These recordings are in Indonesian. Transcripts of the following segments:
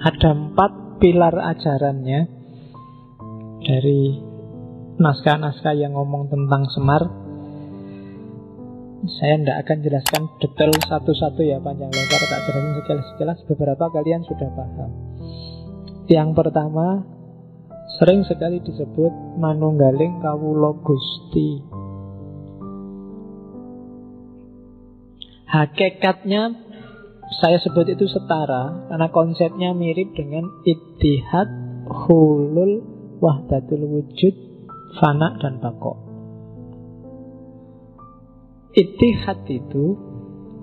Ada 4 pilar ajarannya dari naskah-naskah yang ngomong tentang Semar. Saya tidak akan jelaskan detail satu-satu ya, panjang lebar tak jelasin sekilas-sekilas. Beberapa kalian sudah paham. Yang pertama, sering sekali disebut manunggaling kawula Gusti. Hakikatnya saya sebut itu setara karena konsepnya mirip dengan ittihad, hulul, wahdatul wujud, fana dan baqo. Ittihad itu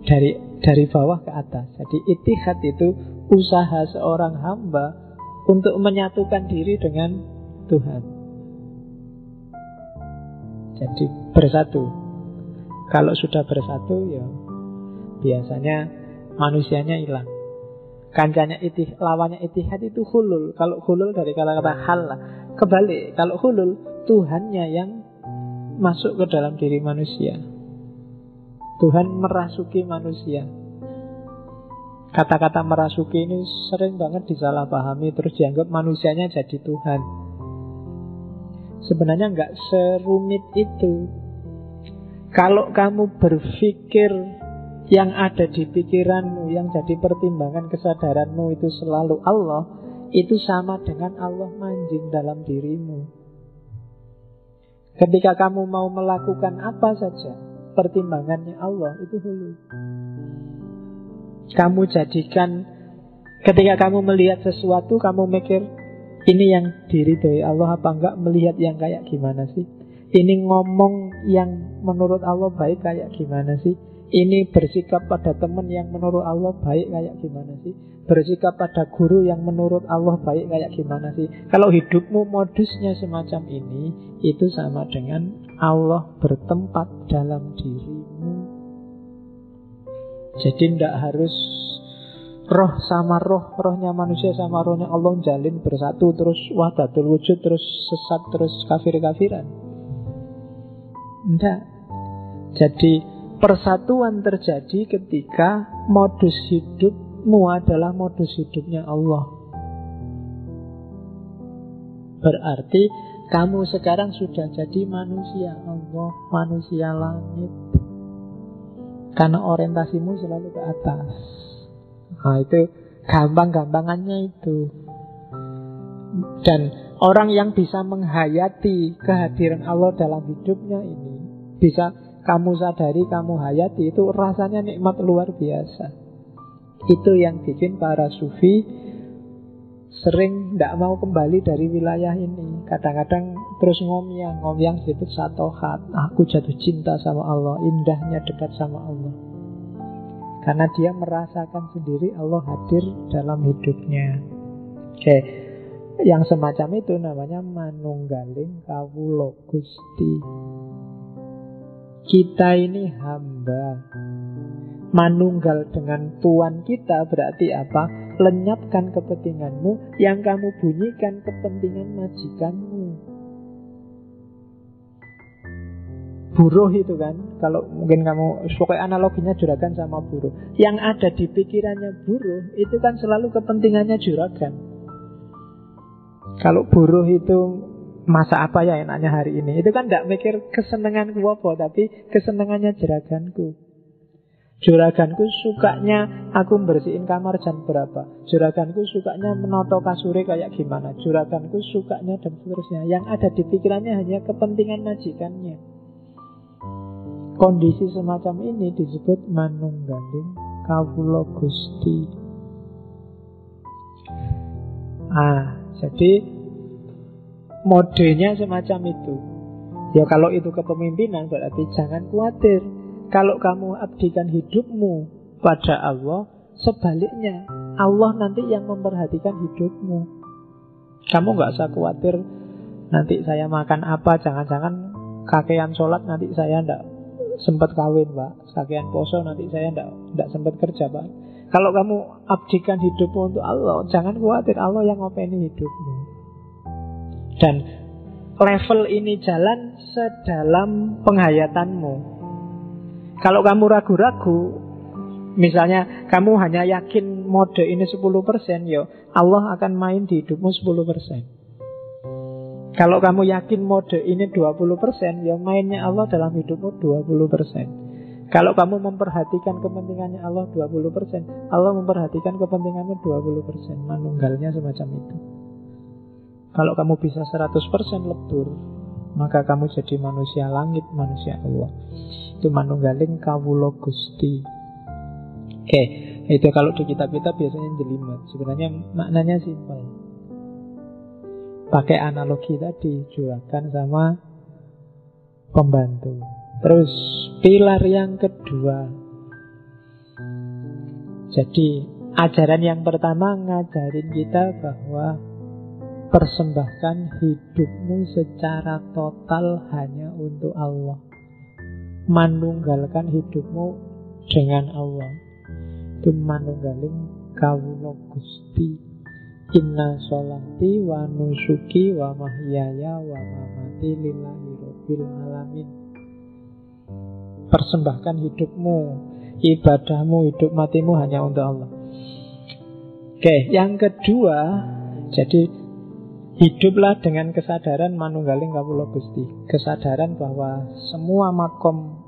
dari bawah ke atas. Jadi ittihad itu usaha seorang hamba untuk menyatukan diri dengan Tuhan. Jadi bersatu. Kalau sudah bersatu ya biasanya manusianya hilang. Kancanya lawannya ittihad itu hulul. Kalau hulul dari kata-kata hal lah. Kebalik, kalau hulul Tuhannya yang masuk ke dalam diri manusia. Tuhan merasuki manusia. Kata-kata merasuki ini sering banget disalahpahami, terus dianggap manusianya jadi Tuhan. Sebenarnya nggak serumit itu. Kalau kamu berpikir yang ada di pikiranmu, yang jadi pertimbangan kesadaranmu itu selalu Allah, itu sama dengan Allah manjing dalam dirimu. Ketika kamu mau melakukan apa saja, pertimbangannya Allah, itu hulu. Kamu jadikan, ketika kamu melihat sesuatu, kamu mikir, ini yang diridhoi Allah apa enggak, melihat yang kayak gimana sih? Ini ngomong yang menurut Allah baik kayak gimana sih? Ini bersikap pada teman yang menurut Allah baik kayak gimana sih? Bersikap pada guru yang menurut Allah baik kayak gimana sih? Kalau hidupmu modusnya semacam ini, itu sama dengan Allah bertempat dalam dirimu. Jadi tidak harus roh sama roh, rohnya manusia sama rohnya Allah jalin bersatu, terus wahdatul wujud, terus sesat, terus kafir-kafiran. Tidak. Jadi persatuan terjadi ketika modus hidupmu adalah modus hidupnya Allah. Berarti kamu sekarang sudah jadi manusia Allah, manusia langit. Karena orientasimu selalu ke atas. Nah itu gampang-gampangannya itu. Dan orang yang bisa menghayati kehadiran Allah dalam hidupnya ini, bisa kamu sadari, kamu hayati, itu rasanya nikmat luar biasa. Itu yang bikin para sufi sering tidak mau kembali dari wilayah ini. Kadang-kadang terus ngomyang disebut satohat. Aku jatuh cinta sama Allah, indahnya dekat sama Allah. Karena dia merasakan sendiri Allah hadir dalam hidupnya. Oke, yang semacam itu namanya manunggaling kawula Gusti. Kita ini hamba. Manunggal dengan Tuhan kita berarti apa? Lenyapkan kepentinganmu, yang kamu bunyikan kepentingan majikanmu. Buruh itu kan, kalau mungkin kamu, pokoknya analoginya juragan sama buruh. Yang ada di pikirannya buruh itu kan selalu kepentingannya juragan. Kalau buruh itu masa apa ya enaknya hari ini, itu kan tidak mikir kesenanganku apa, tapi kesenangannya juraganku. Juraganku sukanya aku bersihin kamar jam berapa, juraganku sukanya menoto kasure kayak gimana, juraganku sukanya dan seterusnya. Yang ada di pikirannya hanya kepentingan majikannya. Kondisi semacam ini disebut manunggaling kawula Gusti. Jadi modenya semacam itu. Ya kalau itu kepemimpinan berarti jangan khawatir. Kalau kamu abdikan hidupmu pada Allah, sebaliknya Allah nanti yang memperhatikan hidupmu. Kamu gak usah khawatir nanti saya makan apa, jangan-jangan kakean sholat nanti saya ndak sempat kawin Pak, kakean poso nanti saya ndak sempat kerja Pak. Kalau kamu abdikan hidupmu untuk Allah, jangan khawatir, Allah yang ngopeni hidupmu. Dan level ini jalan sedalam penghayatanmu. Kalau kamu ragu-ragu, Misalnya kamu hanya yakin mode ini 10%, ya Allah akan main di hidupmu 10%. Kalau kamu yakin mode ini 20%, ya mainnya Allah dalam hidupmu 20%. Kalau kamu memperhatikan kepentingannya Allah 20%, Allah memperhatikan kepentinganmu 20%. Manunggalnya semacam itu. Kalau kamu bisa 100% lebur, maka kamu jadi manusia langit, manusia Allah. Itu manunggaling kawula Gusti. Oke, itu kalau di kitab-kitab biasanya jelimet. Sebenarnya maknanya simpel. Pakai analogi tadi, juragan sama pembantu. Terus pilar yang kedua. Jadi ajaran yang pertama ngajarin kita bahwa persembahkan hidupmu secara total hanya untuk Allah. Manunggalkan hidupmu dengan Allah. Itu manunggaling kawula Gusti. Inna sholati wa nusuki wa mahyaya wa mamati lillahi rabbil alamin. Persembahkan hidupmu, ibadahmu, hidup matimu hanya untuk Allah. Oke, yang kedua, jadi hiduplah dengan kesadaran manunggaling kawula Gusti. Kesadaran bahwa semua makom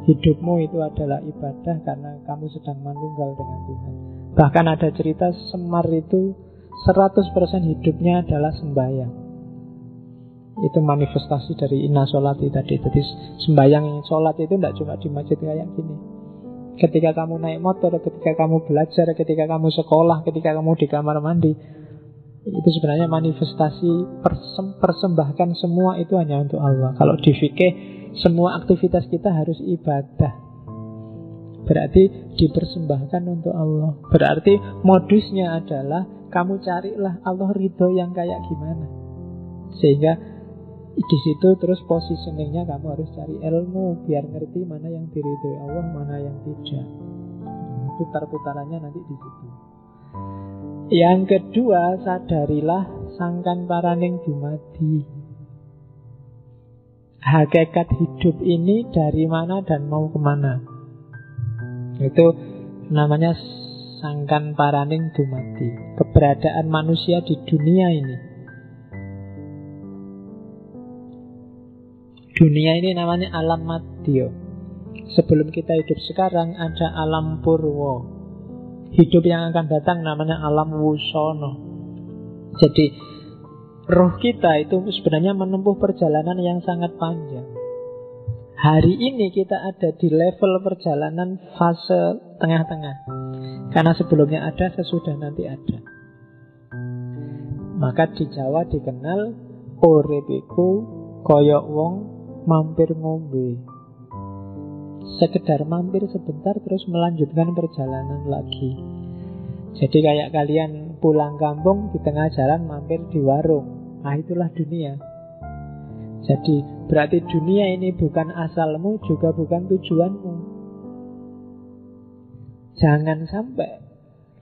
hidupmu itu adalah ibadah karena kamu sedang manunggal dengan Tuhan. Bahkan ada cerita Semar itu 100% hidupnya adalah sembahyang. Itu manifestasi dari inna sholati tadi. Jadi sembahyang sholat itu tidak cuma di masjid kayak gini. Ketika kamu naik motor, ketika kamu belajar, ketika kamu sekolah, ketika kamu di kamar mandi, itu sebenarnya manifestasi persembahkan semua itu hanya untuk Allah. Kalau di fikih, semua aktivitas kita harus ibadah. Berarti dipersembahkan untuk Allah. Berarti modusnya adalah kamu carilah Allah ridho yang kayak gimana. Sehingga di situ terus positioningnya kamu harus cari ilmu biar ngerti mana yang diridhoi Allah, mana yang tidak. Putar-putarannya nanti di situ. Yang kedua, sadarilah sangkan paraning dumadi. Hakikat hidup ini dari mana dan mau kemana. Itu namanya sangkan paraning dumadi. Keberadaan manusia di dunia ini. Dunia ini namanya alam madya. Sebelum kita hidup sekarang ada alam purwa. Hidup yang akan datang namanya alam wusono. Jadi roh kita itu sebenarnya menempuh perjalanan yang sangat panjang. Hari ini kita ada di level perjalanan fase tengah-tengah. Karena sebelumnya ada, sesudah nanti ada. Maka di Jawa dikenal urip iku koyok wong mampir ngombe. Sekedar mampir sebentar terus melanjutkan perjalanan lagi. Jadi kayak kalian pulang kampung di tengah jalan mampir di warung. Nah itulah dunia. Jadi berarti dunia ini bukan asalmu juga bukan tujuanmu. Jangan sampai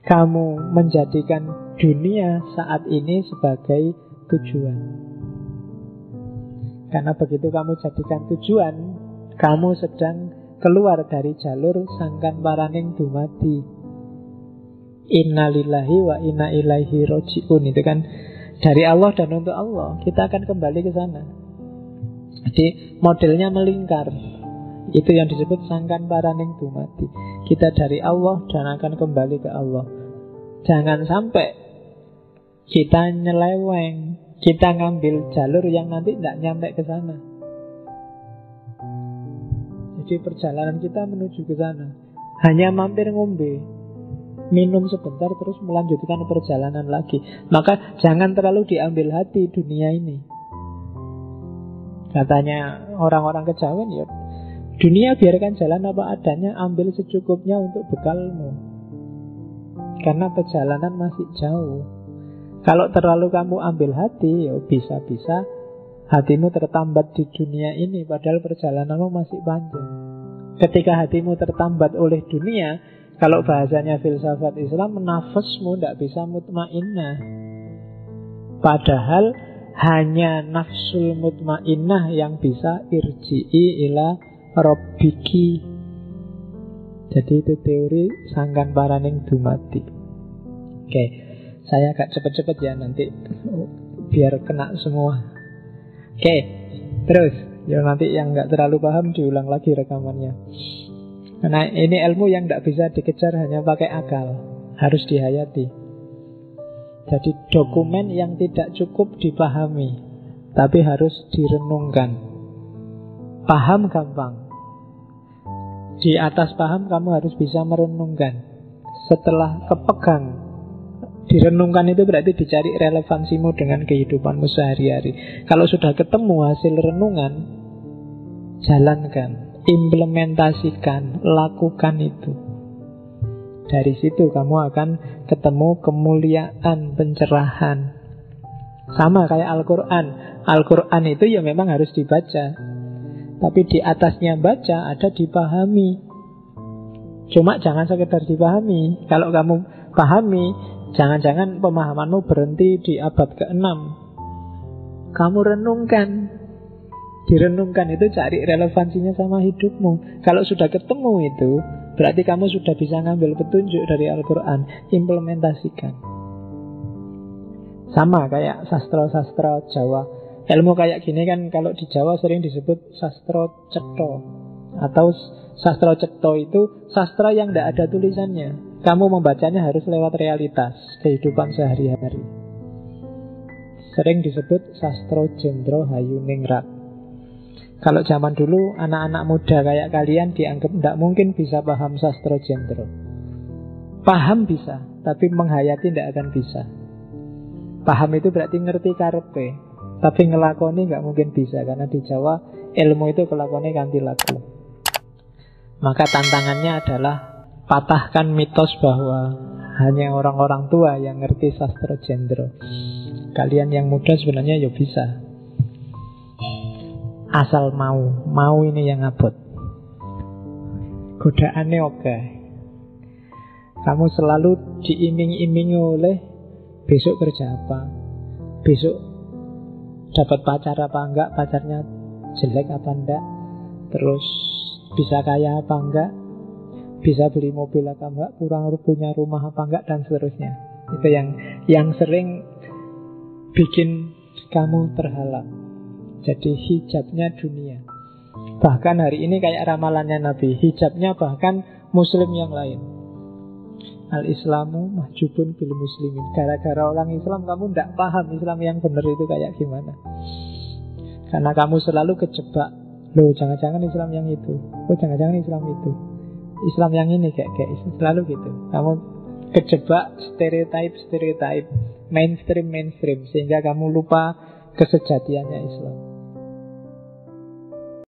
kamu menjadikan dunia saat ini sebagai tujuan. Karena begitu kamu jadikan tujuan, kamu sedang keluar dari jalur sangkan paraning dumadi. Innalillahi wa inna ilaihi roji'un. Itu kan dari Allah dan untuk Allah. Kita akan kembali ke sana. Jadi modelnya melingkar. Itu yang disebut sangkan paraning dumadi. Kita dari Allah dan akan kembali ke Allah. Jangan sampai kita nyeleweng, kita ngambil jalur yang nanti tidak nyampe ke sana. Jadi perjalanan kita menuju ke sana hanya mampir ngombe, minum sebentar terus melanjutkan perjalanan lagi. Maka jangan terlalu diambil hati dunia ini. Katanya orang-orang kejawen, ya dunia biarkan jalan apa adanya, ambil secukupnya untuk bekalmu. Karena perjalanan masih jauh. Kalau terlalu kamu ambil hati, ya bisa-bisa hatimu tertambat di dunia ini, padahal perjalananmu masih panjang. Ketika hatimu tertambat oleh dunia, kalau bahasanya filsafat Islam, nafasmu tidak bisa mutmainnah. Padahal hanya nafsul mutmainnah yang bisa irji'i ila rabbiki. Jadi itu teori sangkan paraning dumadi. Oke, saya agak cepet-cepet ya nanti biar kena semua. Oke, terus ya nanti yang nggak terlalu paham diulang lagi rekamannya. Karena ini ilmu yang nggak bisa dikejar hanya pakai akal, harus dihayati. Jadi dokumen yang tidak cukup dipahami, tapi harus direnungkan. Paham gampang. Di atas paham kamu harus bisa merenungkan. Setelah kepegang, direnungkan itu berarti dicari relevansimu dengan kehidupanmu sehari-hari. Kalau sudah ketemu hasil renungan, jalankan, implementasikan, lakukan itu. Dari situ kamu akan ketemu kemuliaan, pencerahan. Sama kayak Al-Quran. Al-Quran itu ya memang harus dibaca, tapi di atasnya baca ada dipahami. Cuma jangan sekedar dipahami. Kalau kamu pahami, jangan-jangan pemahamanmu berhenti di abad ke-6. Kamu renungkan. Direnungkan itu cari relevansinya sama hidupmu. Kalau sudah ketemu itu, berarti kamu sudah bisa ngambil petunjuk dari Al-Quran. Implementasikan. Sama kayak sastra-sastra Jawa. Ilmu kayak gini kan kalau di Jawa sering disebut sastra cetha. Atau sastra cetha itu sastra yang tidak ada tulisannya. Kamu membacanya harus lewat realitas kehidupan sehari-hari. Sering disebut sastra jendra hayuningrat. Kalau zaman dulu anak-anak muda kayak kalian dianggap tidak mungkin bisa paham sastra jendra. Paham bisa, tapi menghayati tidak akan bisa. Paham itu berarti ngerti karepe, tapi ngelakoni nggak mungkin bisa. Karena di Jawa ilmu itu kelakoni kanthi laku. Maka tantangannya adalah patahkan mitos bahwa hanya orang-orang tua yang ngerti sastra jendra. Kalian yang muda sebenarnya ya bisa, asal mau ini yang abot. Godaannya oke. Kamu selalu diiming-imingi oleh besok kerja apa, besok dapat pacar apa enggak, pacarnya jelek apa enggak, terus bisa kaya apa enggak, bisa beli mobil apa enggak, kurang punya rumah apa enggak, dan seterusnya. Itu yang sering bikin kamu terhalang. Jadi hijabnya dunia. Bahkan hari ini kayak ramalannya Nabi, hijabnya bahkan muslim yang lain. Al-Islamu mahjubun bil muslimin. Gara-gara orang Islam kamu tidak paham Islam yang benar itu kayak gimana. Karena kamu selalu kejebak. Loh, jangan-jangan Islam yang itu. Oh, jangan-jangan Islam itu. Islam yang ini kayak selalu gitu. Kamu kejebak stereotype, mainstream, sehingga kamu lupa kesejatiannya Islam.